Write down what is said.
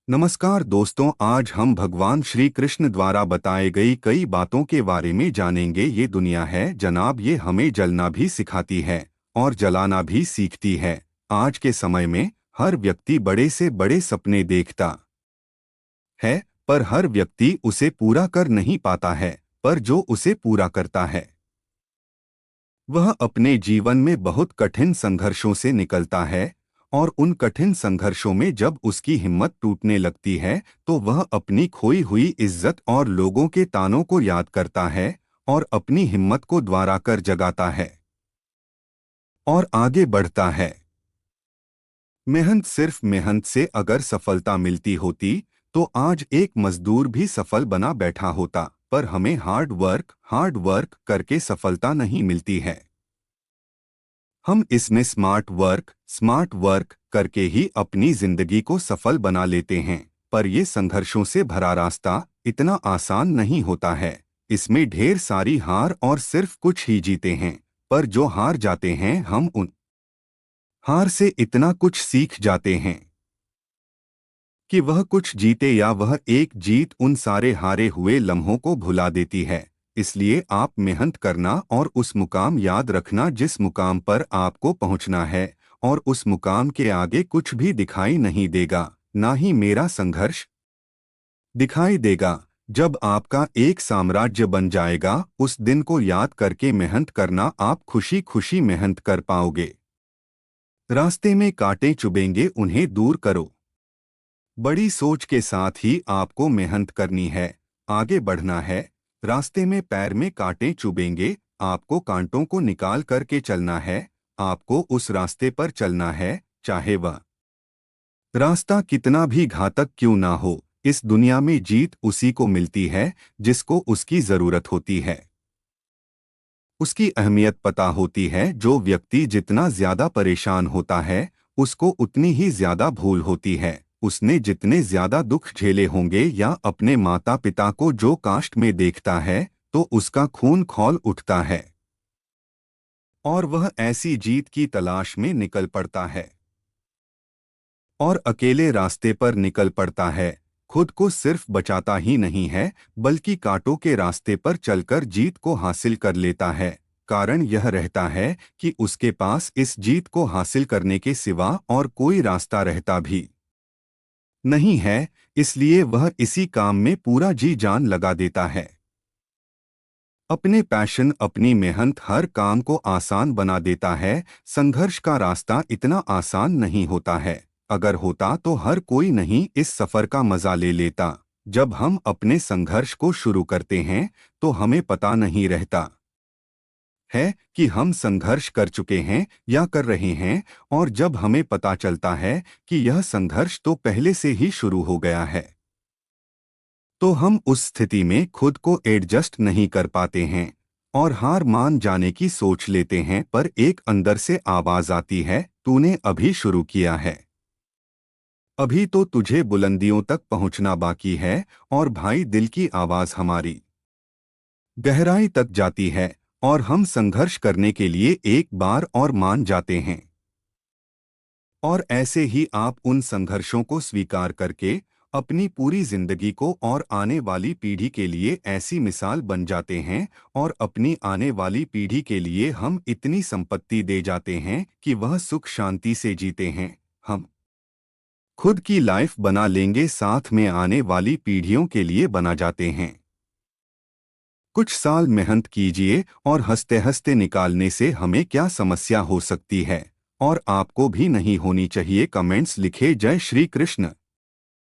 नमस्कार दोस्तों, आज हम भगवान श्री कृष्ण द्वारा बताए गई कई बातों के बारे में जानेंगे। ये दुनिया है जनाब, ये हमें जलना भी सिखाती है और जलाना भी सीखती है। आज के समय में हर व्यक्ति बड़े से बड़े सपने देखता है, पर हर व्यक्ति उसे पूरा कर नहीं पाता है। पर जो उसे पूरा करता है वह अपने जीवन में बहुत कठिन संघर्षों से निकलता है, और उन कठिन संघर्षों में जब उसकी हिम्मत टूटने लगती है तो वह अपनी खोई हुई इज्जत और लोगों के तानों को याद करता है और अपनी हिम्मत को दोबारा कर जगाता है और आगे बढ़ता है। मेहनत, सिर्फ मेहनत से अगर सफलता मिलती होती तो आज एक मजदूर भी सफल बना बैठा होता, पर हमें हार्ड वर्क करके सफलता नहीं मिलती है। हम इसमें स्मार्ट वर्क करके ही अपनी जिंदगी को सफल बना लेते हैं। पर ये संघर्षों से भरा रास्ता इतना आसान नहीं होता है। इसमें ढेर सारी हार और सिर्फ कुछ ही जीते हैं। पर जो हार जाते हैं, हम उन हार से इतना कुछ सीख जाते हैं कि वह कुछ जीते या वह एक जीत उन सारे हारे हुए लम्हों को भुला देती है। इसलिए आप मेहनत करना और उस मुकाम याद रखना जिस मुकाम पर आपको पहुंचना है, और उस मुकाम के आगे कुछ भी दिखाई नहीं देगा, ना ही मेरा संघर्ष दिखाई देगा। जब आपका एक साम्राज्य बन जाएगा, उस दिन को याद करके मेहनत करना, आप खुशी खुशी मेहनत कर पाओगे। रास्ते में कांटे चुभेंगे, उन्हें दूर करो। बड़ी सोच के साथ ही आपको मेहनत करनी है, आगे बढ़ना है। रास्ते में पैर में कांटे चुभेंगे, आपको कांटों को निकाल करके चलना है। आपको उस रास्ते पर चलना है, चाहे वह रास्ता कितना भी घातक क्यों ना हो। इस दुनिया में जीत उसी को मिलती है जिसको उसकी जरूरत होती है। उसकी अहमियत पता होती है। जो व्यक्ति जितना ज्यादा परेशान होता है, उसको उतनी ही ज्यादा भूल होती है। उसने जितने ज्यादा दुख झेले होंगे या अपने माता पिता को जो काष्ठ में देखता है, तो उसका खून खौल उठता है और वह ऐसी जीत की तलाश में निकल पड़ता है और अकेले रास्ते पर निकल पड़ता है। खुद को सिर्फ बचाता ही नहीं है, बल्कि कांटों के रास्ते पर चलकर जीत को हासिल कर लेता है। कारण यह रहता है कि उसके पास इस जीत को हासिल करने के सिवा और कोई रास्ता रहता भी नहीं है। इसलिए वह इसी काम में पूरा जी जान लगा देता है। अपने पैशन, अपनी मेहनत हर काम को आसान बना देता है। संघर्ष का रास्ता इतना आसान नहीं होता है। अगर होता तो हर कोई नहीं इस सफर का मजा ले लेता। जब हम अपने संघर्ष को शुरू करते हैं तो हमें पता नहीं रहता है कि हम संघर्ष कर चुके हैं या कर रहे हैं, और जब हमें पता चलता है कि यह संघर्ष तो पहले से ही शुरू हो गया है, तो हम उस स्थिति में खुद को एडजस्ट नहीं कर पाते हैं और हार मान जाने की सोच लेते हैं। पर एक अंदर से आवाज आती है, तूने अभी शुरू किया है, अभी तो तुझे बुलंदियों तक पहुंचना बाकी है। और भाई, दिल की आवाज हमारी गहराई तक जाती है और हम संघर्ष करने के लिए एक बार और मान जाते हैं। और ऐसे ही आप उन संघर्षों को स्वीकार करके अपनी पूरी जिंदगी को और आने वाली पीढ़ी के लिए ऐसी मिसाल बन जाते हैं, और अपनी आने वाली पीढ़ी के लिए हम इतनी संपत्ति दे जाते हैं कि वह सुख शांति से जीते हैं। हम खुद की लाइफ बना लेंगे, साथ में आने वाली पीढ़ियों के लिए बना जाते हैं। कुछ साल मेहनत कीजिए और हंसते हंसते निकालने से हमें क्या समस्या हो सकती है, और आपको भी नहीं होनी चाहिए। कमेंट्स लिखे। जय श्री कृष्ण।